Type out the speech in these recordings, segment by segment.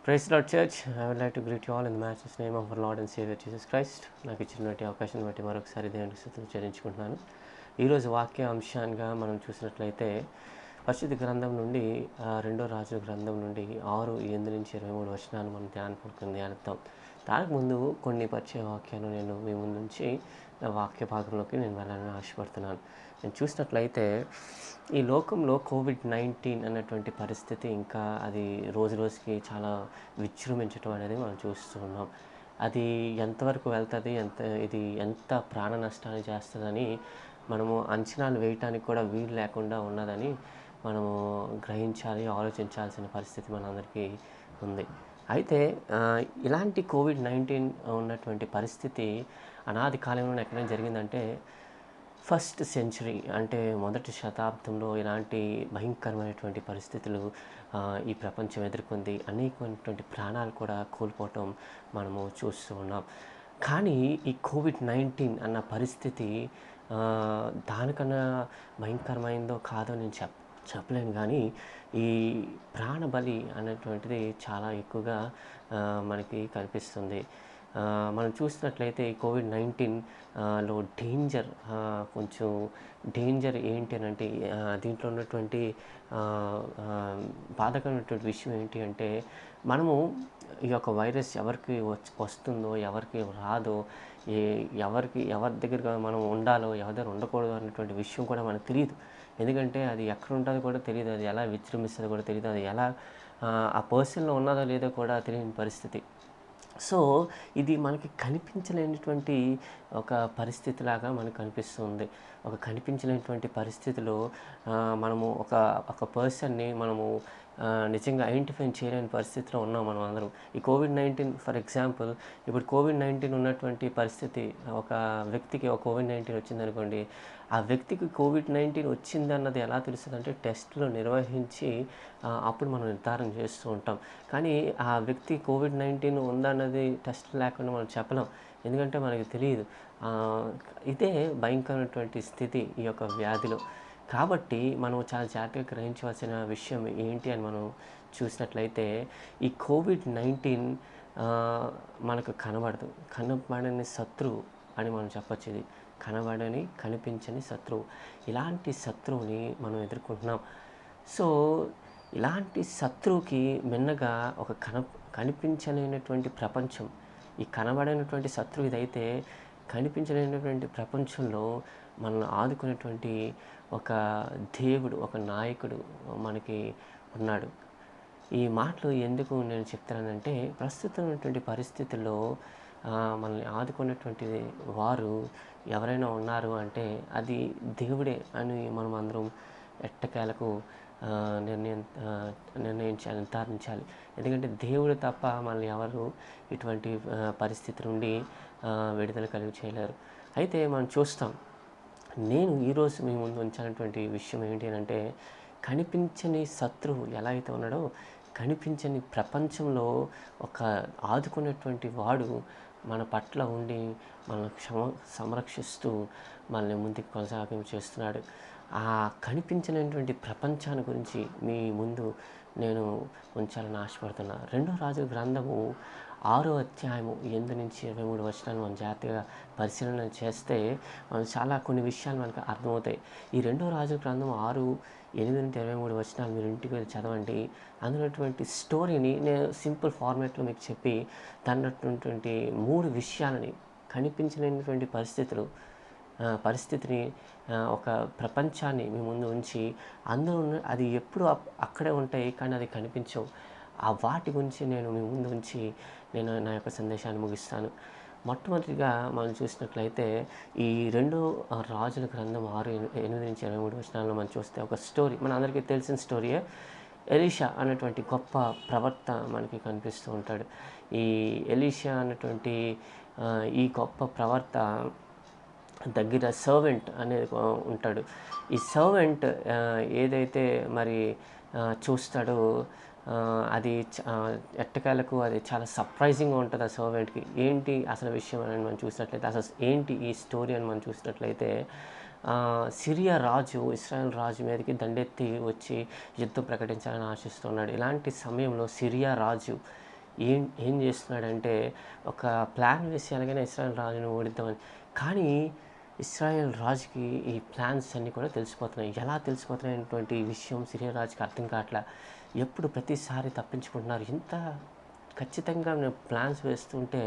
Praise the Lord Church. I would like to greet you all in the matchless name of our Lord and Savior Jesus Christ. నాకు ఇచ్చినటువంటి అవకాశాన్ని బట్టి మరొకసారి దేవునికి స్తుతులు చెల్లించుకుంటున్నాను. ఈరోజు వాక్య అంశాన్ని మనం చూసినట్లయితే పరిశుద్ధ గ్రంథం నుండి రెండో రాజుల గ్రంథం నుండి 6:8-23 వచనాలు మనం ధ్యానిద్దాం. దానికి ముందు కొన్ని పరిచయ వాక్యాలు నేను మీ ముందు నుంచి నా వాక్య భాగంలోకి నేను వెళ్ళాలని ఆశపడుతున్నాను. నేను చూసినట్లయితే ఈ లోకంలో కోవిడ్-19 అన్నటువంటి పరిస్థితి ఇంకా అది రోజు రోజుకి చాలా విజృంభించడం అనేది మనం చూస్తూ ఉన్నాం. అది ఎంతవరకు వెళ్తుంది, ఎంత ప్రాణ నష్టాన్ని చేస్తుందని మనము అంచనాలు వేయటానికి కూడా వీలు లేకుండా ఉన్నదని మనము గ్రహించాలి, ఆలోచించాల్సిన పరిస్థితి మనందరికీ ఉంది. అయితే ఇలాంటి కోవిడ్-19 ఉన్నటువంటి పరిస్థితి అనాది కాలంలో ఎక్కడైనా జరిగిందంటే ఫస్ట్ సెంచరీ అంటే మొదటి శతాబ్దంలో ఇలాంటి భయంకరమైనటువంటి పరిస్థితులు ఈ ప్రపంచం ఎదుర్కొంది. అనేకమైనటువంటి ప్రాణాలు కూడా కోల్పోవటం మనము చూస్తూ ఉన్నాం. కానీ ఈ కోవిడ్-19 అన్న పరిస్థితి దానికన్నా భయంకరమైందో కాదో నేను చెప్పలేను. కానీ ఈ ప్రాణబలి అనేటువంటిది చాలా ఎక్కువగా మనకి కనిపిస్తుంది. మనం చూసినట్లయితే ఈ కోవిడ్-19లో కొంచెం డేంజర్ ఏంటి అని అంటే దీంట్లో ఉన్నటువంటి బాధకరమైనటువంటి విషయం ఏంటి అంటే మనము ఈ యొక్క వైరస్ ఎవరికి వస్తుందో ఎవరికి రాదో, ఎవరి దగ్గర మనం ఉండాలో ఎవరి దగ్గర ఉండకూడదు అన్నటువంటి విషయం కూడా మనకు తెలియదు. ఎందుకంటే అది ఎక్కడ ఉంటుందో కూడా తెలియదు, అది ఎలా విజృంభిస్తుందో కూడా తెలియదు, అది ఎలా ఆ పర్సన్లో ఉన్నదో లేదో కూడా తెలియని పరిస్థితి. సో ఇది మనకి కనిపించలేనటువంటి ఒక పరిస్థితిలాగా మనకు కనిపిస్తుంది. ఒక కనిపించలేనటువంటి పరిస్థితిలో మనము ఒక పర్సన్ని మనము నిజంగా ఐడెంటిఫై చేయలేని పరిస్థితిలో ఉన్నాం మనం అందరం. ఈ కోవిడ్-19 ఫర్ ఎగ్జాంపుల్, ఇప్పుడు కోవిడ్-19 ఉన్నటువంటి పరిస్థితి, ఒక వ్యక్తికి కోవిడ్-19 వచ్చిందనుకోండి, ఆ వ్యక్తికి కోవిడ్-19 వచ్చిందన్నది ఎలా తెలుస్తుంది అంటే టెస్టులు నిర్వహించి అప్పుడు మనం నిర్ధారణ చేస్తూ ఉంటాం. కానీ ఆ వ్యక్తి కోవిడ్-19 ఉందన్నది టెస్ట్ లేకుండా మనం చెప్పలేం, ఎందుకంటే మనకి తెలియదు. ఇదే భయంకరమైనటువంటి స్థితి ఈ యొక్క వ్యాధిలో. కాబట్టి మనం చాలా జాగ్రత్తగా గ్రహించవలసిన విషయం ఏంటి అని మనం చూసినట్లయితే ఈ కోవిడ్-19 మనకు కనబడని శత్రువు అని మనం చెప్పచ్చు. ఇది కనిపించని శత్రువు. ఇలాంటి శత్రువుని మనం ఎదుర్కొంటున్నాం. సో ఇలాంటి శత్రువుకి మిన్నగా ఒక కనిపించలేనటువంటి ప్రపంచం, ఈ కనబడైనటువంటి శత్రువు ఇదైతే కనిపించలేనటువంటి ప్రపంచంలో మనల్ని ఆదుకునేటువంటి ఒక దేవుడు, ఒక నాయకుడు మనకి ఉన్నాడు. ఈ మాటలు ఎందుకు నేను చెప్తానంటే ప్రస్తుతం ఉన్నటువంటి పరిస్థితుల్లో మనల్ని ఆదుకునేటువంటి వారు ఎవరైనా ఉన్నారు అంటే అది దేవుడే అని మనం అందరం ఎట్టకేలకు నిర్ధారించాలి. ఎందుకంటే దేవుడు తప్ప మనల్ని ఎవరు ఇటువంటి పరిస్థితి నుండి విడుదల కలిగి చేయలేరు. అయితే మనం చూస్తాం, నేను ఈరోజు మీ ముందు ఉంచినటువంటి విషయం ఏంటి అంటే కనిపించని శత్రువు ఎలా అయితే ఉన్నాడో కనిపించని ప్రపంచంలో ఒక ఆదుకునేటువంటి వాడు మన పట్ల ఉండి మనల్ని సంరక్షిస్తూ మనల్ని ముందుకు కొనసాగింపు చేస్తున్నాడు. ఆ కనిపించలేనటువంటి ప్రపంచాన్ని గురించి మీ ముందు నేను ఉంచాలని ఆశపడుతున్నా. రెండో రాజుల గ్రంథము 6వ అధ్యాయము 8-23 వచనాలు మనం జాగ్రత్తగా పరిశీలన చేస్తే చాలా కొన్ని విషయాలు మనకు అర్థమవుతాయి. ఈ రెండో రాజుల గ్రంథం 6:8-23 వచనాలు మీరు ఇంటికి వెళ్ళి చదవండి. అందులోటువంటి స్టోరీని నేను సింపుల్ ఫార్మాట్లో మీకు చెప్పి దాంట్లోటువంటి 3 విషయాలని, కనిపించలేనటువంటి పరిస్థితిని ఒక ప్రపంచాన్ని మీ ముందు ఉంచి అందులో అది ఎప్పుడు అక్కడే ఉంటాయి కానీ అది కనిపించవు. ఆ వాటి గురించి నేను మీ ముందు ఉంచి నేను నా యొక్క సందేశాన్ని ముగిస్తాను. మొట్టమొదటిగా మనం చూసినట్లయితే ఈ రెండో రాజుల గ్రంథం 6:8-23 వచనాల్లో మనం చూస్తే ఒక స్టోరీ, మన అందరికీ తెలిసిన స్టోరీయే. ఎలీషా అనేటువంటి గొప్ప ప్రవక్త మనకి కనిపిస్తూ ఉంటాడు. ఈ ఎలీషా అనేటువంటి ఈ గొప్ప ప్రవక్త దగ్గర సర్వెంట్ అనేది ఉంటాడు. ఈ సర్వెంట్ ఏదైతే మరి చూస్తాడో అది ఎట్టకేలకు అది చాలా సర్ప్రైజింగ్గా ఉంటుంది ఆ సర్వెంట్కి. ఏంటి అసలు విషయం అని మనం చూసినట్లయితే, అసలు ఏంటి ఈ స్టోరీ అని మనం చూసినట్లయితే సిరియా రాజు ఇశ్రాయేల్ రాజు మీదకి దండెత్తి వచ్చి యుద్ధం ప్రకటించాలని ఆశిస్తున్నాడు. ఇలాంటి సమయంలో సిరియా రాజు ఏం ఏం చేస్తున్నాడంటే ఒక ప్లాన్ వేసి ఎలాగైనా ఇశ్రాయేల్ రాజును ఓడిద్దామని. కానీ ఇశ్రాయేల్ రాజుకి ఈ ప్లాన్స్ అన్నీ కూడా తెలిసిపోతున్నాయి. ఎలా తెలిసిపోతున్నాయి అనేటువంటి విషయం సిరియా రాజుకి అర్థం కావట్లే. ఎప్పుడు ప్రతిసారి తప్పించుకుంటున్నారు. ఇంత ఖచ్చితంగా నేను ప్లాన్స్ వేస్తుంటే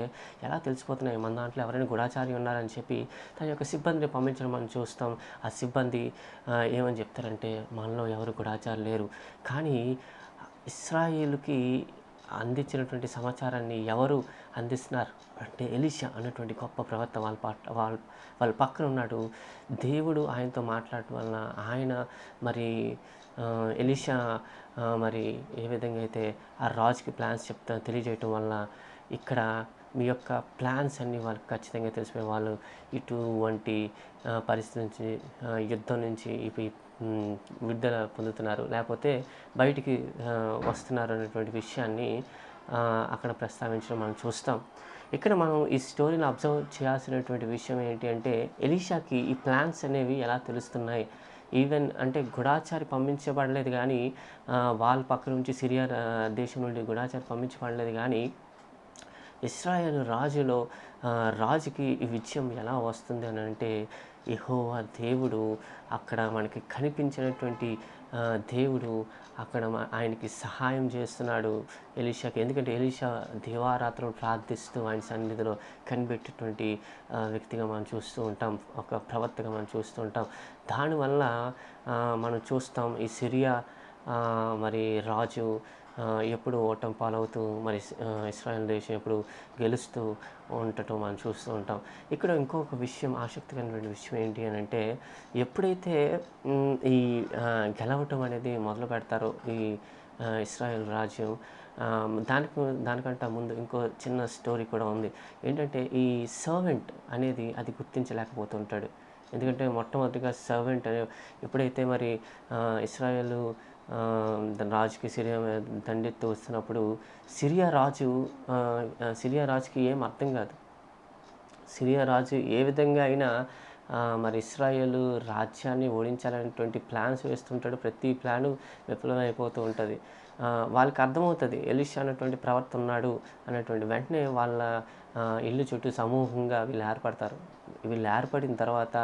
ఎలా తెలిసిపోతున్నాయి, మన దాంట్లో ఎవరైనా గూఢచారి ఉన్నారని చెప్పి తన యొక్క సిబ్బందిని పంపించడం మనం చూస్తాం. ఆ సిబ్బంది ఏమని చెప్తారంటే మనలో ఎవరు గూఢచారులు లేరు. కానీ ఇశ్రాయేలుకి అందించినటువంటి సమాచారాన్ని ఎవరు అందిస్తున్నారు అంటే ఎలీషా అన్నటువంటి గొప్ప ప్రవక్త వాళ్ళ పక్కన ఉన్నాడు. దేవుడు ఆయనతో మాట్లాడటం వలన ఆయన మరి ఎలీషా మరి ఏ విధంగా అయితే ఆ రాజుకి ప్లాన్స్ తెలియజేయటం వలన ఇక్కడ మీ యొక్క ప్లాన్స్ అన్నీ వాళ్ళకి ఖచ్చితంగా తెలిసిపోయి వాళ్ళు ఇటువంటి పరిస్థితి నుంచి యుద్ధం నుంచి విడుదల పొందుతున్నారు, లేకపోతే బయటికి వస్తున్నారు అనేటువంటి విషయాన్ని అక్కడ ప్రస్తావించడం మనం చూస్తాం. ఇక్కడ మనం ఈ స్టోరీని అబ్జర్వ్ చేయాల్సినటువంటి విషయం ఏంటి అంటే ఎలీషాకి ఈ ప్లాన్స్ అనేవి ఎలా తెలుస్తున్నాయి. ఈవెన్ అంటే గూఢచారి పంపించబడలేదు, కానీ వాళ్ళ పక్క నుంచి సిరియా దేశం నుండి గూఢచారి పంపించబడలేదు, కానీ ఇశ్రాయేలు రాజుకి ఈ విజయం ఎలా వస్తుంది అని అంటే యెహోవా దేవుడు అక్కడ మనకి కనిపించినటువంటి దేవుడు అక్కడ ఆయనకి సహాయం చేస్తున్నాడు ఎలీషాకి. ఎందుకంటే ఎలీషా దివారాత్రులు ప్రార్థిస్తూ ఆయన సన్నిధిలో కనిపెట్టేటువంటి వ్యక్తిగా మనం చూస్తూ ఉంటాం, ఒక ప్రవక్తగా మనం చూస్తూ ఉంటాం. దానివల్ల మనం చూస్తాం ఈ సిరియా మరి రాజు ఎప్పుడు ఓటమి పాలవుతూ మరి ఇశ్రాయేల్ దేశం ఎప్పుడు గెలుస్తూ ఉండటం మనం చూస్తూ ఉంటాం. ఇక్కడ ఇంకొక విషయం, ఆసక్తికరమైన విషయం ఏంటి అని అంటే ఎప్పుడైతే ఈ గెలవటం అనేది మొదలు పెడతారో ఈ ఇశ్రాయేల్ రాజ్యం, దానికంటే ముందు ఇంకో చిన్న స్టోరీ కూడా ఉంది. ఏంటంటే ఈ సర్వెంట్ అనేది అది గుర్తించలేకపోతుంటాడు. ఎందుకంటే మొట్టమొదటిగా సర్వెంట్ ఎప్పుడైతే మరి ఇశ్రాయేలు రాజుకి సిరియా దండెత్తి వస్తున్నప్పుడు సిరియా రాజుకి ఏం అర్థం కాదు. సిరియా రాజు ఏ విధంగా అయినా మరి ఇశ్రాయేలు రాజ్యాన్ని ఓడించాలనేటువంటి ప్లాన్స్ వేస్తుంటాడు. ప్రతి ప్లాను విఫలమైపోతూ ఉంటుంది. వాళ్ళకి అర్థమవుతుంది ఎలీషా అనేటువంటి ప్రవక్త ఉన్నాడు అనేటువంటి వెంటనే వాళ్ళ ఇల్లు చుట్టూ సమూహంగా వీళ్ళు ఏర్పడతారు. వీళ్ళు ఏర్పడిన తర్వాత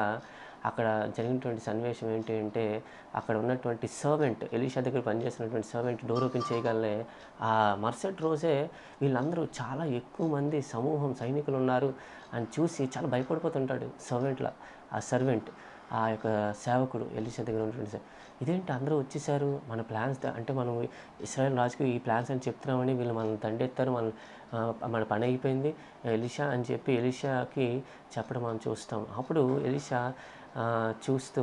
అక్కడ జరిగినటువంటి సన్నివేశం ఏంటి అంటే అక్కడ ఉన్నటువంటి సర్వెంట్, ఎలీషా దగ్గర పనిచేస్తున్నటువంటి సర్వెంట్ డోర్ ఓపెన్ చేయగలనే ఆ మరుసటి రోజే వీళ్ళందరూ చాలా ఎక్కువ మంది సమూహం సైనికులు ఉన్నారు అని చూసి చాలా భయపడిపోతుంటాడు ఆ సర్వెంట్, ఆ యొక్క సేవకుడు ఎలీషా దగ్గర ఉన్నటువంటి ఇదేంటి అందరూ వచ్చేసారు, మన ప్లాన్స్ అంటే మనం ఇశ్రాయేల్ రాజుకి ఈ ప్లాన్స్ అని చెప్తున్నామని వీళ్ళు మనల్ని దండెత్తారు, మన పని అయిపోయింది ఎలీషా అని చెప్పి ఎలీషాకి చెప్పడం మనం చూస్తాం. అప్పుడు ఎలీషా చూస్తూ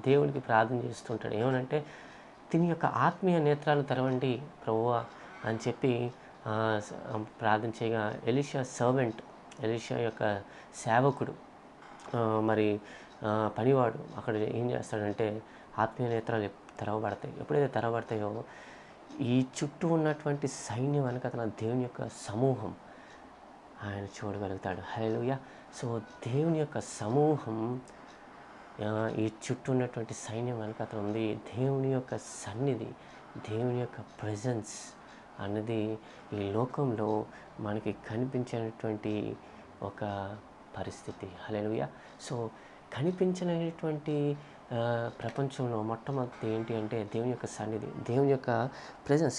దేవుడికి ప్రార్థన చేస్తుంటాడు. ఏమనంటే దీని యొక్క ఆత్మీయ నేత్రాలను తెరవండి ప్రభువా అని చెప్పి ప్రార్థన చేయగా ఎలీషా యొక్క సేవకుడు మరి పనివాడు అక్కడ ఏం చేస్తాడంటే ఆత్మీయ నేత్రాలు తెరవబడతాయి. ఎప్పుడైతే తెరవబడతాయో ఈ చుట్టూ ఉన్నటువంటి సైన్యం వెనకతల దేవుని యొక్క సమూహం ఆయన చూడగలుగుతాడు. హల్లెలూయా. సో దేవుని యొక్క సమూహం ఈ చుట్టూ ఉన్నటువంటి సైన్యం వెనకతల ఉంది. దేవుని యొక్క సన్నిధి, దేవుని యొక్క ప్రెజెన్స్ అన్నది ఈ లోకంలో మనకి కనిపించినటువంటి ఒక పరిస్థితి. హల్లెలూయా. సో కనిపించినటువంటి ప్రపంచంలో మొట్టమొదటి ఏంటి అంటే దేవుని యొక్క సన్నిధి, దేవుని యొక్క ప్రెజెన్స్,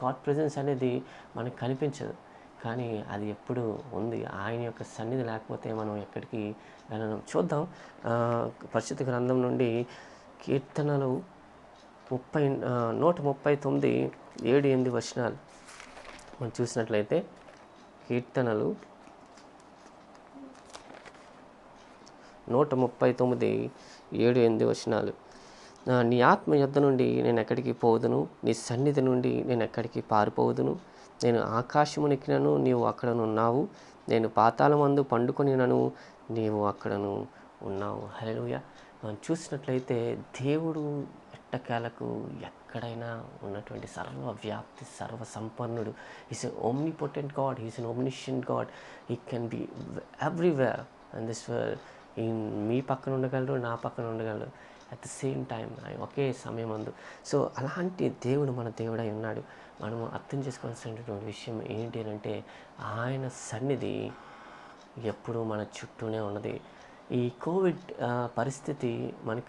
గాడ్ ప్రెజెన్స్ అనేది మనకు కనిపించదు, కానీ అది ఎప్పుడు ఉంది. ఆయన యొక్క సన్నిధి లేకపోతే మనం ఎక్కడికి వెళ్ళడం. చూద్దాం పరిశుద్ధ గ్రంథం నుండి కీర్తనలు 139 7-8 వచనాలు మనం చూసినట్లయితే కీర్తనలు 139 7-8 వచనాలు. నీ ఆత్మ యుద్ధ నుండి నేను ఎక్కడికి పోదును, నీ సన్నిధి నుండి నేను ఎక్కడికి పారిపోదును. నేను ఆకాశమునెక్కినను నీవు అక్కడను ఉన్నావు, నేను పాతాళమందు పండుకొనినను నీవు అక్కడను ఉన్నావు. హల్లెలూయా. మనం చూసినట్లయితే దేవుడు ఎట్టకేలకు ఎక్కడైనా ఉన్నటువంటి సర్వవ్యాప్తి, సర్వసంపన్నుడు. Is an omnipotent god, is an omniscient god. He can be everywhere in this world. మీ పక్కన ఉండగలరు, నా పక్కన ఉండగలరు. అట్ ద సేమ్ టైం ఒకే సమయమందు. సో అలాంటి దేవుడు మన దేవుడై ఉన్నాడు. మనము అర్థం చేసుకోవాల్సినటువంటి విషయం ఏంటి అని అంటే, ఆయన సన్నిధి ఎప్పుడూ మన చుట్టూనే ఉన్నది. ఈ కోవిడ్ పరిస్థితి మనకు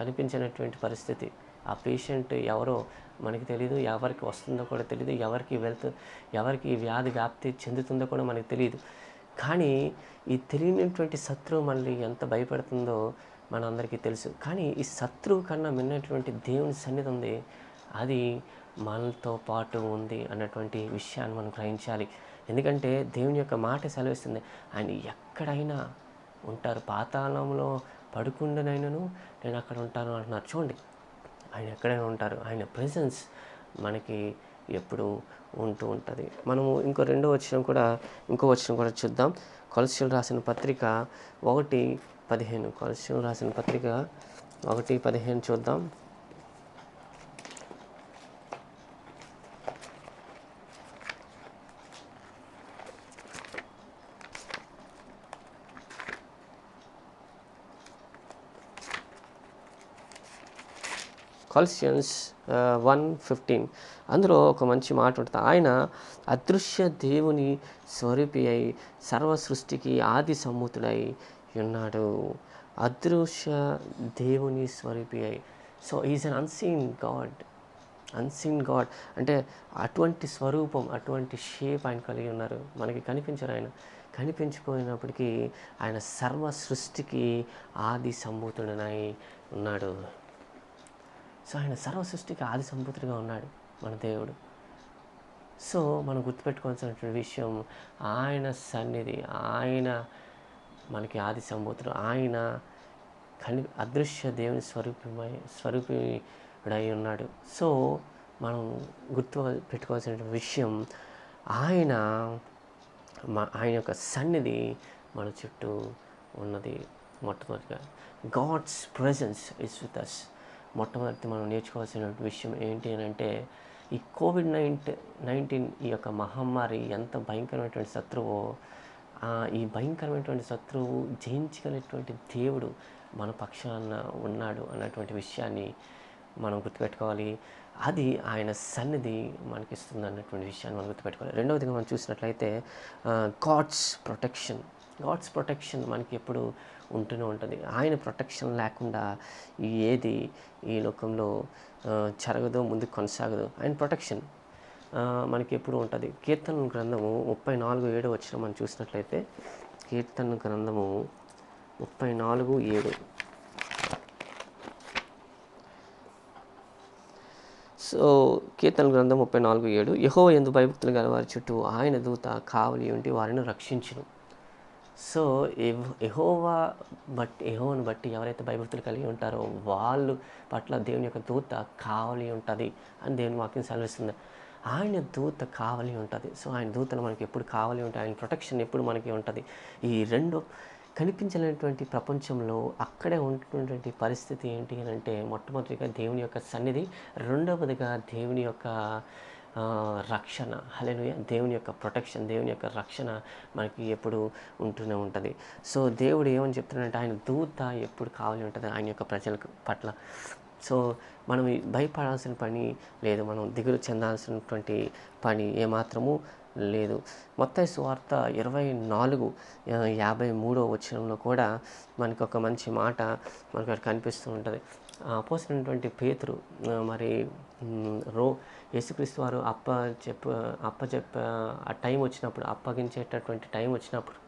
కనిపించినటువంటి పరిస్థితి. ఆ పేషెంట్ ఎవరో మనకి తెలీదు, ఎవరికి వస్తుందో కూడా తెలీదు, ఎవరికి ఈ వ్యాధి వ్యాప్తి చెందుతుందో కూడా మనకు తెలియదు. కానీ ఈ తెలియనటువంటి శత్రువు మనల్ని ఎంత భయపెడుతుందో మనందరికీ తెలుసు. కానీ ఈ శత్రువు కన్నా మిన్నటువంటి దేవుని సన్నిధి ఉంది, అది మనతో పాటు ఉంది అన్నటువంటి విషయాన్ని మనం గ్రహించాలి. ఎందుకంటే దేవుని యొక్క మాట సెలవిస్తుంది, ఆయన ఎక్కడైనా ఉంటారు. పాతాళంలో పడుకుండనైనను నేను అక్కడ ఉంటాను అంటున్నారు. చూడండి, ఆయన ఎక్కడైనా ఉంటారు. ఆయన ప్రెజెన్స్ మనకి ఎప్పుడు ఉంటూ ఉంటుంది. మనము ఇంకో వచనం కూడా చూద్దాం. కొలస్సీయులకు రాసిన పత్రిక 1:15. కొలస్సీయులకు రాసిన పత్రిక 1:15 చూద్దాం. కొలస్సియన్స్ 1:15 అందులో ఒక మంచి మాట ఉంటుంది. ఆయన అదృశ్య దేవుని స్వరూపి అయి సర్వ సృష్టికి ఆది సంభూతుడై ఉన్నాడు. అదృశ్య దేవుని స్వరూపి అయి. So is an unseen God అంటే అటువంటి స్వరూపం, అటువంటి షేప్ ఆయన కలిగి ఉన్నారు. మనకి కనిపించరు. ఆయన కనిపించిపోయినప్పటికీ ఆయన సర్వ సృష్టికి ఆది సంభూతుడనై ఉన్నాడు. సో ఆయన సర్వ సృష్టికి ఆది సంభూతుడిగా ఉన్నాడు మన దేవుడు. సో మనం గుర్తుపెట్టుకోవాల్సినటువంటి విషయం, ఆయన సన్నిధి, ఆయన మనకి ఆది సంభూతుడు, ఆయన అదృశ్య దేవుని స్వరూపుడై ఉన్నాడు. సో మనం పెట్టుకోవాల్సినటువంటి విషయం, ఆయన యొక్క సన్నిధి మన చుట్టూ ఉన్నది. మొట్టమొదటిగా God's presence is with us. మొట్టమొదటి మనం నేర్చుకోవాల్సిన విషయం ఏంటి అని అంటే, ఈ కోవిడ్-19 ఈ యొక్క మహమ్మారి ఎంత భయంకరమైనటువంటి శత్రువో, ఈ భయంకరమైనటువంటి శత్రువు జయించగలిగినటువంటి దేవుడు మన పక్షాన ఉన్నాడు అన్నటువంటి విషయాన్ని మనం గుర్తుపెట్టుకోవాలి. అది ఆయన సన్నిధి మనకిస్తుంది అన్నటువంటి విషయాన్ని మనం గుర్తుపెట్టుకోవాలి. రెండవదిగా మనం చూసినట్లయితే గాడ్స్ ప్రొటెక్షన్ మనకి ఎప్పుడు ఉంటూనే ఉంటుంది. ఆయన ప్రొటెక్షన్ లేకుండా ఏది ఈ లోకంలో జరగదో, ముందుకు కొనసాగదు. ఆయన ప్రొటెక్షన్ మనకి ఎప్పుడు ఉంటుంది. కీర్తన గ్రంథము 34:7 మనం చూసినట్లయితే, కీర్తన గ్రంథము 34:7. సో కీర్తన గ్రంథం 34:7, యెహోవా యందు భయభక్తులు గల వారి చుట్టూ ఆయన దూత కావలి ఉండి వారిని రక్షించును. సో యెహోవాను బట్టి ఎవరైతే భయభక్తులు కలిగి ఉంటారో వాళ్ళు పట్ల దేవుని యొక్క దూత కావలి ఉంటుంది అని దేవుని వాక్యం సెలవిస్తుంది. ఆయన దూత కావలి ఉంటుంది. సో ఆయన దూతలు మనకి ఎప్పుడు కావలి ఉంటాయి. ఆయన ప్రొటెక్షన్ ఎప్పుడు మనకి ఉంటుంది. ఈ రెండు కనిపించలేనటువంటి ప్రపంచంలో అక్కడే ఉంటున్నటువంటి పరిస్థితి ఏంటి అని అంటే, మొట్టమొదటిగా దేవుని యొక్క సన్నిధి, రెండవదిగా దేవుని యొక్క రక్షణ. హల్లెలూయా. దేవుని యొక్క ప్రొటెక్షన్, దేవుని యొక్క రక్షణ మనకి ఎప్పుడు ఉంటూనే ఉంటుంది. సో దేవుడు ఏమని చెప్తున్నాడంటే, ఆయన దూత ఎప్పుడు కావాలి ఉంటుంది ఆయన యొక్క ప్రజల పట్ల. సో మనం భయపడాల్సిన పని లేదు, మనం దిగులు చెందాల్సినటువంటి పని ఏమాత్రము లేదు. మత్తయి సువార్త 24:53 కూడా మనకు ఒక మంచి మాట మనకు అక్కడ కనిపిస్తూ ఉంటుంది. అపోస్తలుడైనటువంటి పేతురు మరి యేసుక్రీస్తు వారు ఆ టైం వచ్చినప్పుడు, అప్పగించేటటువంటి టైం వచ్చినప్పుడు,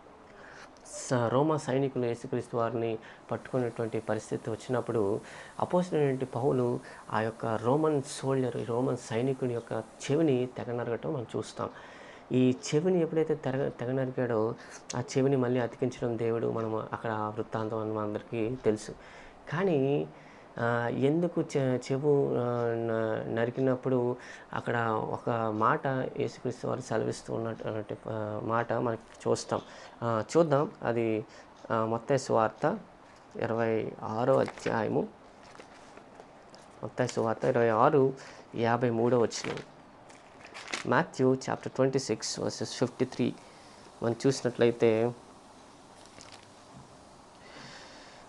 రోమా సైనికులు యేసుక్రీస్తు వారిని పట్టుకునేటువంటి పరిస్థితి వచ్చినప్పుడు, అపోస్తలుడైనటువంటి పౌలు ఆ యొక్క రోమన్ సైనికుని యొక్క చెవిని తెగనరగటం మనం చూస్తాం. ఈ చెవిని ఎప్పుడైతే తెగనరికాడో ఆ చెవిని మళ్ళీ అతికించడం దేవుడు, మనం అక్కడ వృత్తాంతం అని అందరికీ తెలుసు. కానీ ఎందుకు చెవు నరికినప్పుడు అక్కడ ఒక మాట యేసుక్రీస్తు వారు సెలవిస్తూ ఉన్నటువంటి మాట మనకి చూద్దాం. అది మత్తయి సువార్త 26వ అధ్యాయము, మత్తయి సువార్త 26:53. మాథ్యూ చాప్టర్ 26:53 మనం చూసినట్లయితే,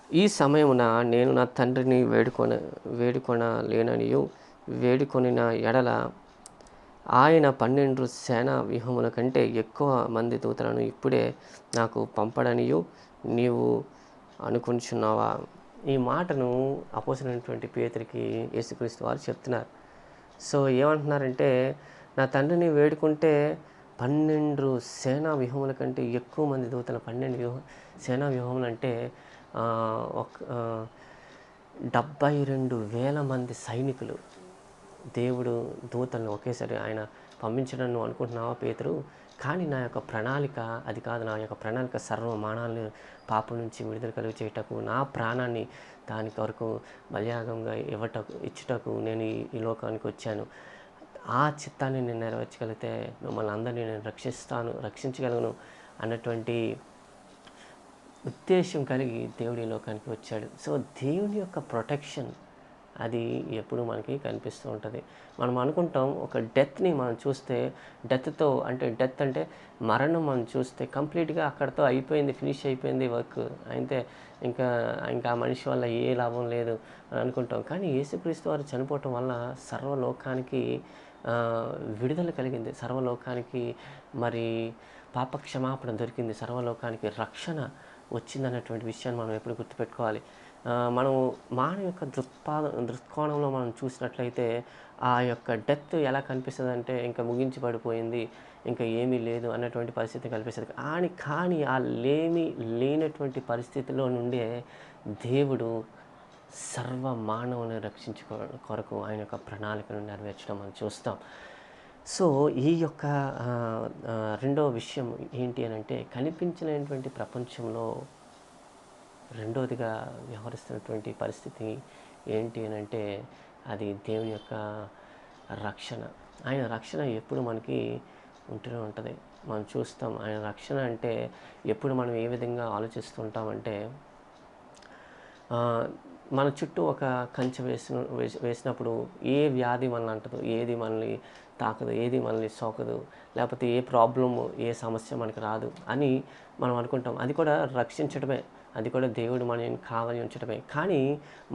ఈ సమయమున నేను నా తండ్రిని వేడుకొనలేననియు వేడుకొనిన ఎడల ఆయన 12 సేనా వ్యూహముల కంటే ఎక్కువ మంది దూతలను ఇప్పుడే నాకు పంపడనియు నీవు అనుకుంటున్నావా? ఈ మాటను అపోస్తలుడైనటువంటి పేతురుకి యేసుక్రీస్తు వారు చెప్తున్నారు. సో ఏమంటున్నారంటే, నా తండ్రిని వేడుకుంటే 12 సేనా వ్యూహముల కంటే ఎక్కువ మంది దూతలు, 12 సేనా వ్యూహములు అంటే 72,000 మంది సైనికులు, దేవుడు దూతలను ఒకేసారి ఆయన పంపించడం నువ్వు అనుకుంటున్నావా పేతురు? కానీ నా యొక్క ప్రణాళిక అది కాదు. నా యొక్క ప్రణాళిక సర్వ మానవాళిని పాపం నుంచి విడుదల కలుగు చేయటకు, నా ప్రాణాన్ని దాని కొరకు బలియాగంగా ఇచ్చుటకు నేను ఈ లోకానికి వచ్చాను. ఆ చిత్తాన్ని నేను నెరవేర్చగలిగితే మిమ్మల్ని అందరినీ నేను రక్షించగలను అన్నటువంటి ఉద్దేశం కలిగి దేవుడి లోకానికి వచ్చాడు. సో దేవుని యొక్క ప్రొటెక్షన్ అది ఎప్పుడు మనకి కనిపిస్తూ ఉంటుంది. మనం అనుకుంటాం ఒక డెత్ని మనం చూస్తే, డెత్ అంటే మరణం మనం చూస్తే కంప్లీట్గా అక్కడితో అయిపోయింది, ఫినిష్ అయిపోయింది వర్క్, అయితే ఇంకా ఆ మనిషి వల్ల ఏ లాభం లేదు అని అనుకుంటాం. కానీ యేసుక్రీస్తు వారు చనిపోవటం వల్ల సర్వలోకానికి విడుదల కలిగింది, సర్వలోకానికి మరి పాప క్షమాపణ దొరికింది, సర్వలోకానికి రక్షణ వచ్చిందన్నటువంటి విషయాన్ని మనం ఎప్పుడు గుర్తుపెట్టుకోవాలి. మనం మానవ యొక్క దృక్కోణంలో మనం చూసినట్లయితే ఆ యొక్క డెత్ ఎలా కనిపిస్తుంది అంటే ఇంకా ముగించి పడిపోయింది, ఇంకా ఏమీ లేదు అన్నటువంటి పరిస్థితి కనిపిస్తుంది. కానీ ఆ లేనటువంటి పరిస్థితిలో నుండే దేవుడు సర్వ మానవుని రక్షించుకో కొరకు ఆయన యొక్క ప్రణాళికను నెరవేర్చడం మనం చూస్తాం. సో ఈ యొక్క రెండవ విషయం ఏంటి అని అంటే, కనిపించినటువంటి ప్రపంచంలో రెండోదిగా వ్యవహరిస్తున్నటువంటి పరిస్థితి ఏంటి అని అంటే, అది దేవుని యొక్క రక్షణ. ఆయన రక్షణ ఎప్పుడు మనకి ఉంటూనే ఉంటుంది. మనం చూస్తాం ఆయన రక్షణ అంటే ఎప్పుడు మనం ఏ విధంగా ఆలోచిస్తుంటామంటే, మన చుట్టూ ఒక కంచె వేసినప్పుడు ఏ వ్యాధి మనల్ని అంటదు, ఏది మనల్ని తాకదు, ఏది మనల్ని సోకదు, లేకపోతే ఏ ప్రాబ్లము, ఏ సమస్య మనకి రాదు అని మనం అనుకుంటాం. అది కూడా రక్షించడమే, అది కూడా దేవుడు మనల్ని కావాలి ఉంచడమే. కానీ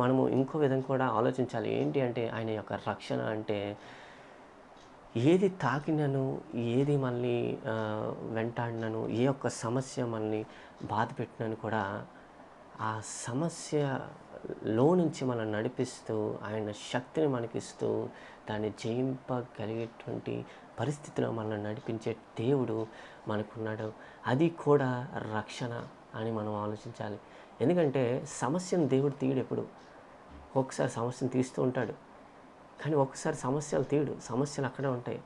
మనము ఇంకో విధంగా కూడా ఆలోచించాలి. ఏంటి అంటే, ఆయన యొక్క రక్షణ అంటే ఏది తాకినను, ఏది మనల్ని వెంటాడినను, ఏ ఒక్క సమస్య మనల్ని బాధ పెట్టినను కూడా ఆ సమస్యలో నుంచి మనం నడిపిస్తూ, ఆయన శక్తిని మనకిస్తూ, దాన్ని జయింపగలిగేటువంటి పరిస్థితిలో మనల్ని నడిపించే దేవుడు మనకున్నాడు. అది కూడా రక్షణ అని మనం ఆలోచించాలి. ఎందుకంటే సమస్యను దేవుడు తీయడు ఎప్పుడు. ఒక్కొక్కసారి సమస్యను తీస్తూ ఉంటాడు, కానీ ఒక్కసారి సమస్యలు తీయడు, సమస్యలు అక్కడే ఉంటాయి.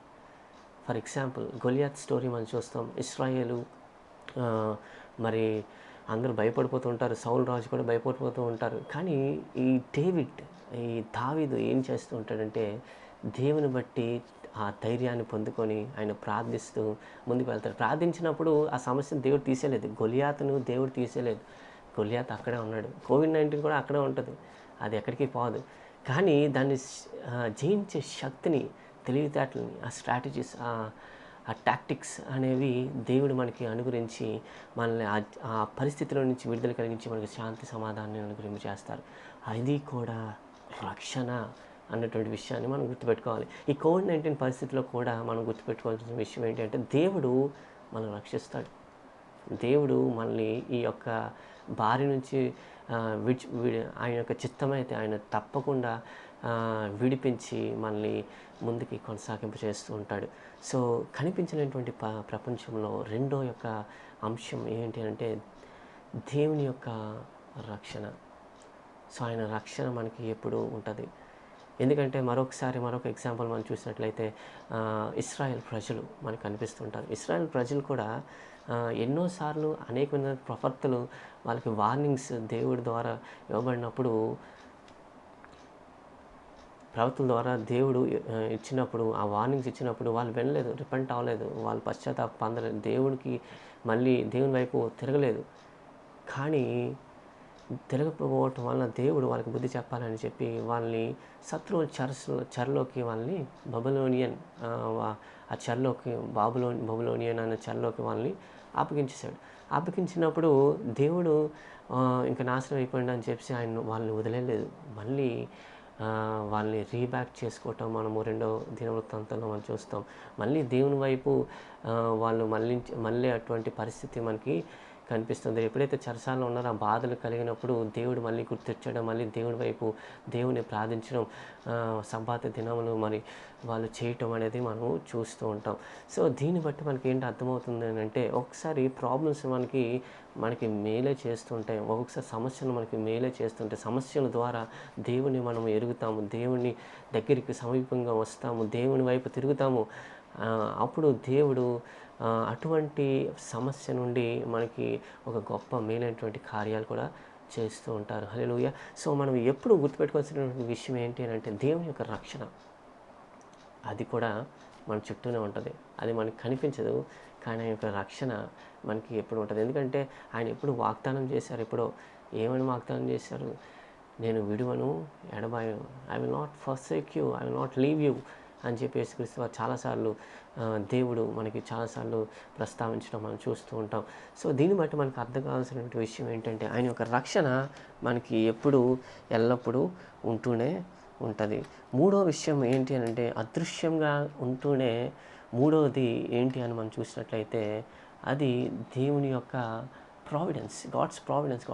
ఫర్ ఎగ్జాంపుల్ గొలియాత్ స్టోరీ మనం చూస్తాం. ఇశ్రాయేలు మరి అందరూ భయపడిపోతూ ఉంటారు, సౌలు రాజు కూడా భయపడిపోతూ ఉంటారు. కానీ ఈ దావీదు ఏం చేస్తూ ఉంటాడంటే, దేవుని బట్టి ఆ ధైర్యాన్ని పొందుకొని ఆయన ప్రార్థిస్తూ ముందుకు వెళ్తాడు. ప్రార్థించినప్పుడు ఆ సమస్యను దేవుడు తీసేయలేదు, గొలియాతును దేవుడు తీసేయలేదు. గొలియాత్ అక్కడే ఉన్నాడు, కోవిడ్-19 కూడా అక్కడే ఉంటుంది, అది ఎక్కడికి పోదు. కానీ దాన్ని జయించే శక్తిని, తెలివితేటలని, ఆ స్ట్రాటజీస్, ఆ టాక్టిక్స్ అనేవి దేవుడు మనకి అనుగ్రహించి మనల్ని ఆ పరిస్థితిలో నుంచి విడుదల కలిగించి మనకి శాంతి సమాధానాన్ని అనుగ్రహించేస్తారు. అది కూడా రక్షణ అన్నటువంటి విషయాన్ని మనం గుర్తుపెట్టుకోవాలి. ఈ కోవిడ్-19 పరిస్థితిలో కూడా మనం గుర్తుపెట్టుకోవాల్సిన విషయం ఏంటంటే, దేవుడు మనం రక్షిస్తాడు. దేవుడు మనల్ని ఈ యొక్క బారి నుంచి ఆయన యొక్క చిత్తమైతే ఆయన తప్పకుండా విడిపించి మనల్ని ముందుకి కొనసాగింపు చేస్తూ ఉంటాడు. సో కనిపించినటువంటి ప్రపంచంలో రెండో యొక్క అంశం ఏంటి అంటే, దేవుని యొక్క రక్షణ. సో ఆయన రక్షణ మనకి ఎప్పుడూ ఉంటుంది. ఎందుకంటే మరొక ఎగ్జాంపుల్ మనం చూసినట్లయితే ఇశ్రాయేల్ ప్రజలు మనకు కనిపిస్తుంటారు. ఇశ్రాయేల్ ప్రజలు కూడా ఎన్నోసార్లు అనేకమైన ప్రవక్తలు వాళ్ళకి వార్నింగ్స్ దేవుడి ద్వారా ఇవ్వబడినప్పుడు, ప్రవక్తల ద్వారా దేవుడు ఇచ్చినప్పుడు, ఆ వార్నింగ్స్ ఇచ్చినప్పుడు వాళ్ళు వినలేదు, రిపెంట్ అవ్వలేదు, వాళ్ళు పశ్చాత్తాప పొందలేదు, మళ్ళీ దేవుని వైపు తిరగలేదు. కానీ తిరగకపోవటం వలన దేవుడు వాళ్ళకి బుద్ధి చెప్పాలని చెప్పి వాళ్ళని శత్రువుల చెరలోకి వాళ్ళని ఆ చెరలోకి బబులోనియన్ అనే చెరలోకి వాళ్ళని అప్పగించేశాడు. అప్పగించినప్పుడు దేవుడు ఇంకా నాశనం అయిపోయింది అని చెప్పేసి వాళ్ళని వదిలేయలేదు. మళ్ళీ వాళ్ళని రీబ్యాక్ చేసుకోవటం మనము రెండో దినవృత్తాంతంలో మనం చూస్తాం. మళ్ళీ దేవుని వైపు వాళ్ళు మళ్ళీ అటువంటి పరిస్థితి మనకి కనిపిస్తుంది. ఎప్పుడైతే చెరసాలలో ఉన్నారో ఆ బాధలు కలిగినప్పుడు దేవుడు మళ్ళీ గుర్తొచ్చాడో మళ్ళీ దేవుని వైపు దేవుని ప్రార్థించడం, సబ్బాతు దినములు మరి వాళ్ళు చేయటం అనేది మనం చూస్తూ ఉంటాం. సో దీన్ని బట్టి మనకి ఏంటి అర్థమవుతుంది అంటే, ఒకసారి ప్రాబ్లమ్స్ మనకి మేలే చేస్తుంటాయి. ఒక్కొక్కసారి సమస్యలు మనకి మేలే చేస్తుంటాయి. సమస్యల ద్వారా దేవుని మనం ఎరుగుతాము, దేవుని దగ్గరికి సమీపంగా వస్తాము, దేవుని వైపు తిరుగుతాము. అప్పుడు దేవుడు అటువంటి సమస్య నుండి మనకి ఒక గొప్ప మేలైనటువంటి కార్యాలు కూడా చేస్తూ ఉంటారు. హల్లెలూయా. సో మనం ఎప్పుడు గుర్తుపెట్టుకోవాల్సినటువంటి విషయం ఏంటి అని అంటే, దేవుని యొక్క రక్షణ అది కూడా మన చుట్టూనే ఉంటుంది. అది మనకు కనిపించదు, కానీ ఆయన యొక్క రక్షణ మనకి ఎప్పుడు ఉంటుంది. ఎందుకంటే ఆయన ఎప్పుడు వాగ్దానం చేశారు, ఎప్పుడో ఏమని వాగ్దానం చేశారు, నేను విడువను ఎడబాయను, I will not forsake you, I will not leave you అని చెప్పి యేసుక్రీస్తు వారు చాలాసార్లు దేవుడు మనకి చాలాసార్లు ప్రస్తావించడం మనం చూస్తూ ఉంటాం. సో దీన్ని బట్టి మనకు అర్థం కావాల్సినటువంటి విషయం ఏంటంటే, ఆయన యొక్క రక్షణ మనకి ఎప్పుడు ఎల్లప్పుడూ ఉంటూనే ఉంటుంది. మూడో విషయం ఏంటి అని అంటే, అదృశ్యంగా ఉంటూనే మూడవది ఏంటి అని మనం చూసినట్లయితే, అది దేవుని యొక్క ప్రావిడెన్స్, గాడ్ ప్రావిడెన్స్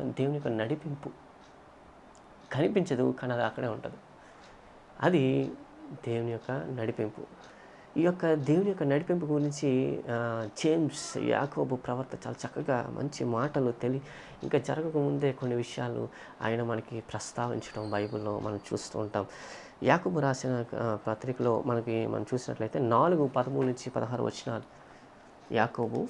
అంటే దేవుని యొక్క నడిపింపు. కనిపించదు, కానీ అది అక్కడే ఉంటుంది. అది దేవుని యొక్క నడిపింపు. ఈ యొక్క దేవుని యొక్క నడిపింపు గురించి జేమ్స్, యాకోబు ప్రవర్త చాలా చక్కగా మంచి మాటలు ఇంకా జరగకముందే కొన్ని విషయాలు ఆయన మనకి ప్రస్తావించడం బైబిల్లో మనం చూస్తూ ఉంటాం. యాకోబు రాసిన పత్రికలో మనం చూసినట్లయితే 4:13-16 వచనాలు. యాకోబు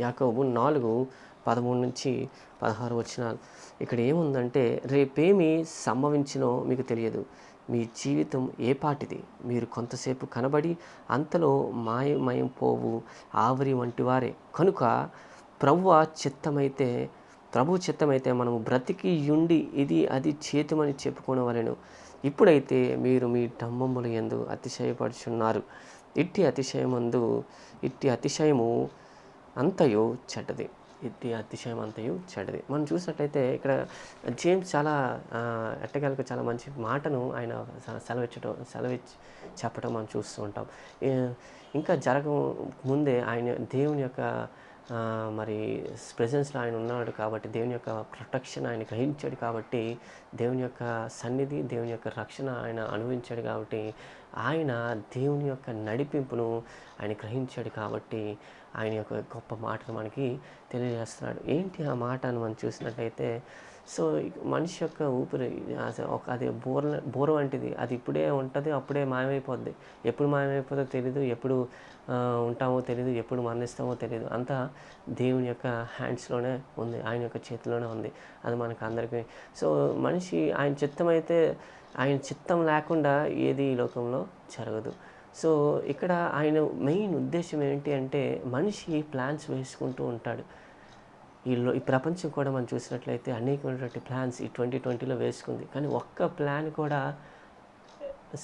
4:13-16 వచనాలు. ఇక్కడ ఏముందంటే, రేపేమి సంభవించినో మీకు తెలియదు, మీ జీవితం ఏపాటిది, మీరు కొంతసేపు కనబడి అంతలో మాయమయం పోవు ఆవిరి వంటి వారే. కనుక ప్రభు చిత్తమైతే మనము బ్రతికి ఉండి ఇది అది చేతుమని చెప్పుకోవలెను. ఇప్పుడైతే మీరు మీ డంబముల యందు అతిశయపడుచున్నారు. ఇట్టి అతిశయము అంతయు చెడ్డది. మనం చూసినట్లయితే ఇక్కడ జేమ్స్ చాలా ఎట్టకేలకు చాలా మంచి మాటను ఆయన సెలవిచ్చి చెప్పడం మనం చూస్తూ ఉంటాం. ఇంకా ముందే ఆయన దేవుని యొక్క మరి ప్రెజెన్స్లో ఆయన ఉన్నాడు కాబట్టి, దేవుని యొక్క ప్రొటెక్షన్ ఆయన గ్రహించాడు కాబట్టి, దేవుని యొక్క సన్నిధి, దేవుని యొక్క రక్షణ ఆయన అనుభవించాడు కాబట్టి, ఆయన దేవుని యొక్క నడిపింపును ఆయన గ్రహించాడు కాబట్టి, ఆయన యొక్క గొప్ప మాటను మనకి తెలియజేస్తున్నాడు. ఏంటి ఆ మాట అని మనం చూసినట్లయితే, సో మనిషి యొక్క ఊపిరి అది బోర వంటిది. అది ఇప్పుడే ఉంటుంది, అప్పుడే మాయమైపోద్ది. ఎప్పుడు మాయమైపోతుందో తెలీదు, ఎప్పుడు ఉంటామో తెలీదు, ఎప్పుడు మరణిస్తామో తెలీదు. అంతా దేవుని యొక్క హ్యాండ్స్లోనే ఉంది, ఆయన యొక్క చేతిలోనే ఉంది. అది మనకు అందరికీ. సో మనిషి ఆయన చిత్తం లేకుండా ఏది ఈ లోకంలో జరగదు. సో ఇక్కడ ఆయన మెయిన్ ఉద్దేశం ఏంటి అంటే, మనిషి ప్లాన్స్ వేసుకుంటూ ఉంటాడు. ఈ ప్రపంచం కూడా మనం చూసినట్లయితే అనేకమైనటువంటి ప్లాన్స్ ఈ 2020లో వేసుకుంది, కానీ ఒక్క ప్లాన్ కూడా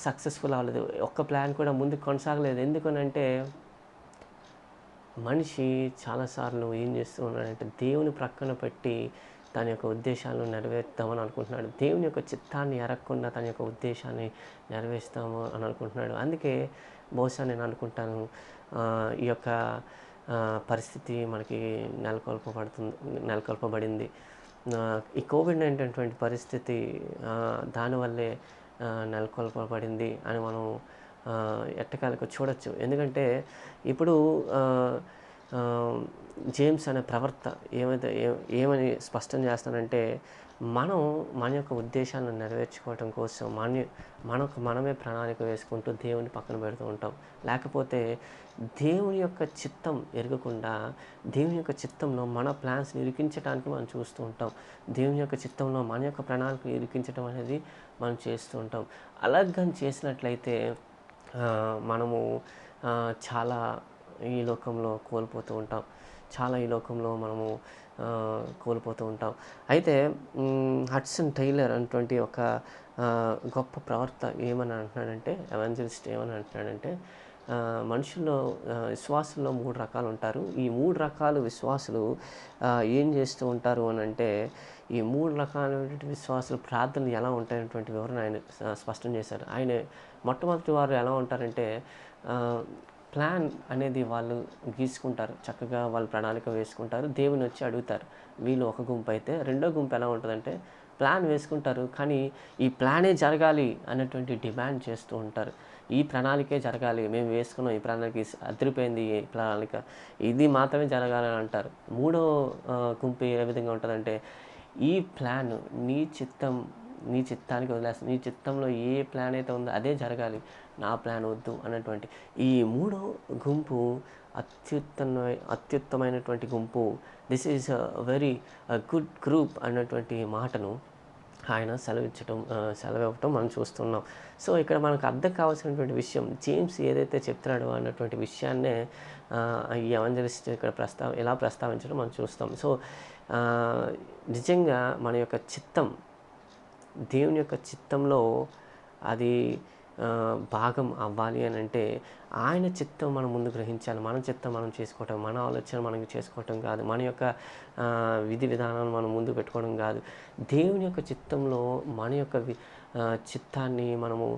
సక్సెస్ఫుల్ అవ్వలేదు, ఒక్క ప్లాన్ కూడా ముందుకు కొనసాగలేదు. ఎందుకనంటే మనిషి చాలాసార్లు ఏం చేస్తూ ఉన్నాడంటే, దేవుని ప్రక్కన పెట్టి తన యొక్క ఉద్దేశాలను నెరవేర్తామని అనుకుంటున్నాడు. దేవుని యొక్క చిత్తాన్ని ఎరగకుండా తన యొక్క ఉద్దేశాన్ని నెరవేర్స్తాము అని అనుకుంటున్నాడు. అందుకే బహుశా నేను అనుకుంటాను ఈ యొక్క పరిస్థితి మనకి నెలకొల్పబడింది. ఈ కోవిడ్-19 పరిస్థితి దానివల్లే నెలకొల్పబడింది అని మనం ఎట్టకాలకు చూడొచ్చు. ఎందుకంటే ఇప్పుడు జేమ్స్ అనే ప్రవర్త ఏమని స్పష్టం చేస్తానంటే, మన యొక్క ఉద్దేశాలను నెరవేర్చుకోవటం కోసం మనమే ప్రణాళిక వేసుకుంటూ దేవుని పక్కన పెడుతూ ఉంటాం. లేకపోతే దేవుని యొక్క చిత్తం ఎరగకుండా దేవుని యొక్క చిత్తంలో మన ప్లాన్స్ని ఇరికించడానికి మనం చూస్తూ ఉంటాం. దేవుని యొక్క చిత్తంలో మన యొక్క ప్రణాళిక ఇరికించడం అనేది మనం చేస్తూ ఉంటాం. అలాగని చేసినట్లయితే మనము చాలా ఈ లోకంలో కోల్పోతూ ఉంటాం. మనము కోల్పోతూ ఉంటాం. అయితే హడ్సన్ టైలర్ అనేటువంటి ఒక గొప్ప ప్రవర్త ఏమని అంటున్నాడంటే, ఎవాంజలిస్ట్ ఏమని అంటున్నాడంటే, మనుషుల్లో విశ్వాసుల్లో 3 రకాలు ఉంటారు. ఈ 3 రకాల విశ్వాసులు ఏం చేస్తూ ఉంటారు అనంటే, ఈ 3 రకాలైనటువంటి విశ్వాసులు ప్రార్థనలు ఎలా ఉంటాయనేటువంటి వివరణ ఆయన స్పష్టం చేశారు. ఆయన మొట్టమొదటి వారు ఎలా ఉంటారంటే, ప్లాన్ అనేది వాళ్ళు గీసుకుంటారు. చక్కగా వాళ్ళు ప్రణాళిక వేసుకుంటారు. దేవుని వచ్చి అడుగుతారు. వీళ్ళు ఒక గుంపు అయితే, రెండో గుంపు ఎలా ఉంటుందంటే, ప్లాన్ వేసుకుంటారు. కానీ ఈ ప్లానే జరగాలి అన్నటువంటి డిమాండ్ చేస్తూ ఉంటారు. ఈ ప్రణాళికే జరగాలి, మేము వేసుకున్నాం ఈ ప్రణాళిక, అదిరిపోయింది ఈ ప్రణాళిక, ఇది మాత్రమే జరగాలని అంటారు. మూడో గుంపు ఏ విధంగా ఉంటుందంటే, ఈ ప్లాన్ నీ చిత్తానికి వదిలేస్తాను, నీ చిత్తంలో ఏ ప్లాన్ అయితే ఉందో అదే జరగాలి, నా ప్లాన్ వద్దు అన్నటువంటి ఈ మూడో గుంపు అత్యుత్తమైనటువంటి గుంపు. This is very good group అన్నటువంటి మాటను ఆయన సెలవివ్వటం మనం చూస్తున్నాం. సో ఇక్కడ మనకు అర్థం కావాల్సినటువంటి విషయం, జేమ్స్ ఏదైతే చెప్తున్నాడో అన్నటువంటి విషయాన్నే ఈ ఎవంజలిస్ట్ ఇక్కడ ఎలా ప్రస్తావించడం మనం చూస్తాం. సో నిజంగా మన యొక్క చిత్తం దేవుని యొక్క చిత్తంలో అది భాగం అవ్వాలి అని అంటే, ఆయన చిత్తం మనం ముందు గ్రహించాలి. మన చిత్తం మనం చేసుకోవటం, మన ఆలోచన మనం చేసుకోవటం కాదు, మన యొక్క విధి విధానాలను మనం ముందు పెట్టుకోవడం కాదు. దేవుని యొక్క చిత్తంలో మన యొక్క చిత్తాన్ని మనము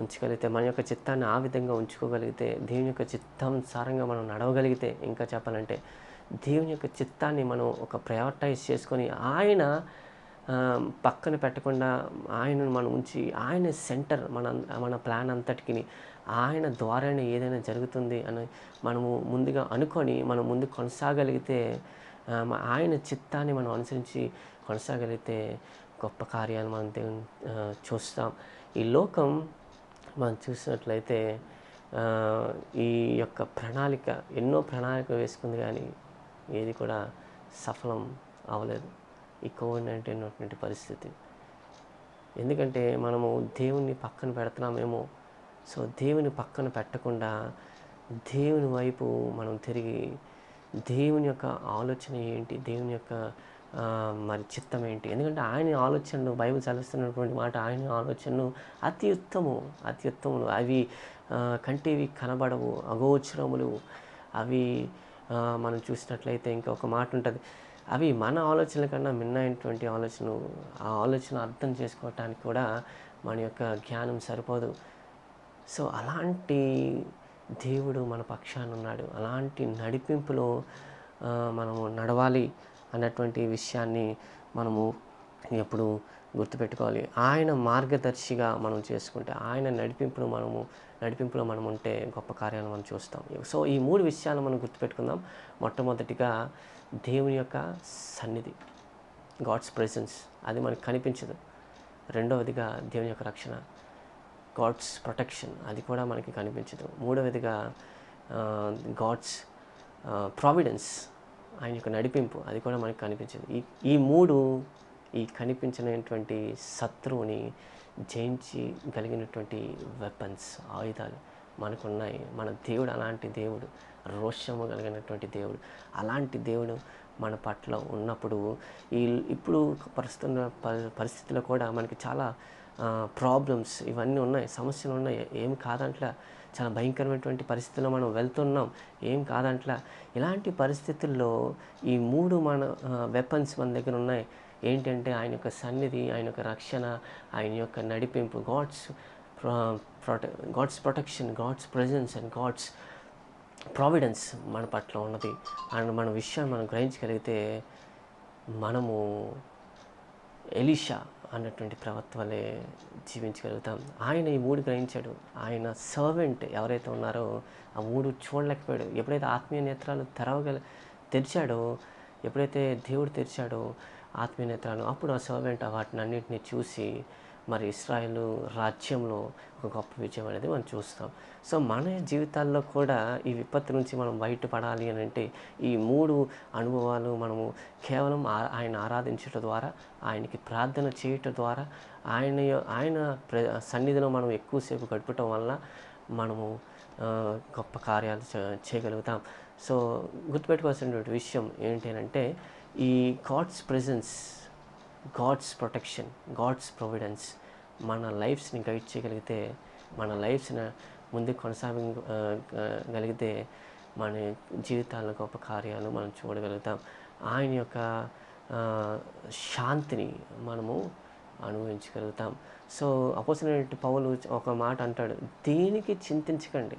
ఉంచగలిగితే, మన యొక్క చిత్తాన్ని ఆ విధంగా ఉంచుకోగలిగితే, దేవుని యొక్క చిత్తానుసారంగా మనం నడవగలిగితే, ఇంకా చెప్పాలంటే దేవుని యొక్క చిత్తాన్ని మనం ఒక ప్రయారిటైజ్ చేసుకొని ఆయన పక్కన పెట్టకుండా ఆయనను మనం ఉంచి, ఆయన సెంటర్ మన ప్లాన్ అంతటికి ఆయన ద్వారానే ఏదైనా జరుగుతుంది అని మనము ముందుగా అనుకొని మనం ముందు కొనసాగలిగితే, ఆయన చిత్తాన్ని మనం అనుసరించి కొనసాగలిగితే గొప్ప కార్యాలు మనం దేవుని చూస్తాం. ఈ లోకం మనం చూసినట్లయితే ఈ యొక్క ప్రణాళిక ఎన్నో ప్రణాళికలు వేసుకుంది, కానీ ఏది కూడా సఫలం అవ్వలేదు ఈ కోవిడ్-19 ఉన్నటువంటి పరిస్థితి. ఎందుకంటే మనము దేవుని పక్కన పెడుతున్నామేమో. సో దేవుని పక్కన పెట్టకుండా దేవుని వైపు మనం తిరిగి, దేవుని యొక్క ఆలోచన ఏంటి, దేవుని యొక్క మరి చిత్తం ఏంటి, ఎందుకంటే ఆయన ఆలోచనలు బైబిల్ చదివిస్తున్నటువంటి మాట, ఆయన ఆలోచనలు అతి ఉత్తములు, అవి కంటివి కనబడవు, అగోచరములు. అవి మనం చూసినట్లయితే ఇంకొక మాట ఉంటుంది, అవి మన ఆలోచనల కన్నా మిన్నైనటువంటి ఆలోచనలు. ఆ ఆలోచన అర్థం చేసుకోవటానికి కూడా మన యొక్క జ్ఞానం సరిపోదు. సో అలాంటి దేవుడు మన పక్షాన ఉన్నాడు. అలాంటి నడిపింపులో మనము నడవాలి అన్నటువంటి విషయాన్ని మనము ఎప్పుడు గుర్తుపెట్టుకోవాలి. ఆయన మార్గదర్శిగా మనం చేసుకుంటే, ఆయన నడిపింపులో మనం ఉంటే గొప్ప కార్యాలను మనం చూస్తాం. సో ఈ 3 విషయాలు మనం గుర్తుపెట్టుకుందాం. మొట్టమొదటిగా దేవుని యొక్క సన్నిధి, గాడ్స్ ప్రెజెన్స్, అది మనకు కనిపించదు. రెండవదిగా దేవుని యొక్క రక్షణ, గాడ్స్ ప్రొటెక్షన్, అది కూడా మనకి కనిపించదు. మూడవదిగా గాడ్స్ ప్రావిడెన్స్, ఆయన యొక్క నడిపింపు, అది కూడా మనకి కనిపించదు. ఈ 3 ఈ కనిపించినటువంటి శత్రువుని జయించగలిగినటువంటి వెపన్స్, ఆయుధాలు మనకున్నాయి. మన దేవుడు అలాంటి దేవుడు, రోషము కలిగినటువంటి దేవుడు. అలాంటి దేవుడు మన పట్ల ఉన్నప్పుడు ఇప్పుడు పరిస్థితుల్లో కూడా మనకి చాలా ప్రాబ్లమ్స్ ఇవన్నీ ఉన్నాయి, సమస్యలు ఉన్నాయి, ఏం కాదంట్లా. చాలా భయంకరమైనటువంటి పరిస్థితుల్లో మనం వెళ్తున్నాం, ఏం కాదంట్లా. ఇలాంటి పరిస్థితుల్లో ఈ 3 మన వెపన్స్ మన దగ్గర ఉన్నాయి. ఏంటంటే ఆయన యొక్క సన్నిధి, ఆయన యొక్క రక్షణ, ఆయన యొక్క నడిపింపు, God's protection, God's presence and God's providence మన పట్ల ఉన్నది. అండ్ మన విషయాన్ని మనం గ్రహించగలిగితే మనము ఎలీషా అన్నటువంటి ప్రవక్త వలె జీవించగలుగుతాం. ఆయన ఈ 3 గ్రహించాడు. ఆయన సర్వెంట్ ఎవరైతే ఉన్నారో ఆ 3 చూడలేకపోయాడు. ఎప్పుడైతే ఆత్మీయ నేత్రాలు తెరిచాడో, ఎప్పుడైతే దేవుడు తెరిచాడో ఆత్మీయ నేత్రాలు, అప్పుడు ఆ సర్వెంట్ వాటిని అన్నింటినీ చూసి మరి ఇశ్రాయేలు రాజ్యంలో ఒక గొప్ప విజయం అనేది మనం చూస్తాం. సో మన జీవితాల్లో కూడా ఈ విపత్తు నుంచి మనం బయటపడాలి అని అంటే ఈ 3 అనుభవాలు మనము కేవలం ఆయన ఆరాధించడం ద్వారా, ఆయనకి ప్రార్థన చేయటం ద్వారా, ఆయన సన్నిధిలో మనం ఎక్కువసేపు గడపటం వల్ల మనము గొప్ప కార్యాలు చేయగలుగుతాం. సో గుర్తుపెట్టుకోవాల్సినటువంటి విషయం ఏంటి అంటే, ఈ God's presence, God's protection, God's providence మన లైఫ్స్ని గైడ్ చేయగలిగితే, మన లైఫ్స్ని ముందుకు గలిగితే మన జీవితాల్లో గొప్ప కార్యాలు మనం చూడగలుగుతాం. ఆయన యొక్క శాంతిని మనము అనుభవించగలుగుతాం. సో అపోస్తలుడైన పౌలు ఒక మాట అంటాడు, దేనికి చింతించకండి.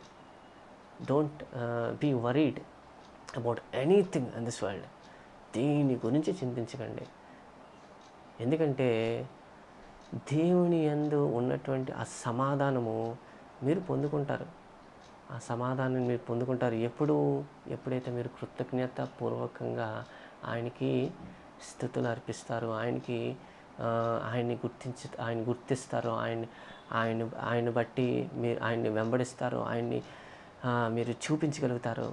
Don't be worried about anything in this world. దేని గురించి చింతించకండి. ఎందుకంటే దేవుని యందు ఉన్నటువంటి ఆ సమాధానము మీరు పొందుకుంటారు. ఆ సమాధానం మీరు పొందుకుంటారు ఎప్పుడైతే మీరు కృతజ్ఞత పూర్వకంగా ఆయనకి స్తుతులు అర్పిస్తారు, ఆయన గుర్తిస్తారు, ఆయన బట్టి మీరు ఆయన్ని వెంబడిస్తారు, మీరు చూపించగలుగుతారు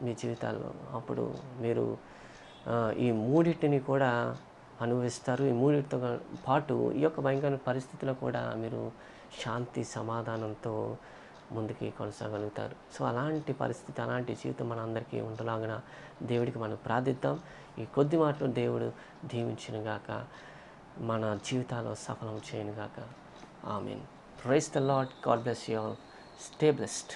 మీ జీవితాల్లో. అప్పుడు మీరు ఈ మూడింటిని కూడా అనుభవిస్తారు. ఈ మూడింటితో పాటు ఈ యొక్క భయంకరమైన పరిస్థితిలో కూడా మీరు శాంతి సమాధానంతో ముందుకి కొనసాగలుగుతారు. సో అలాంటి పరిస్థితి, అలాంటి జీవితం మన అందరికీ ఉండలాగిన దేవుడికి మనం ప్రార్థిద్దాం. ఈ కొద్ది మాటలు దేవుడు దీవించునుగాక, మన జీవితాల్లో సఫలం చేయనుగాక. ఆమేన్. Praise the lord. God bless you all. Stay blessed.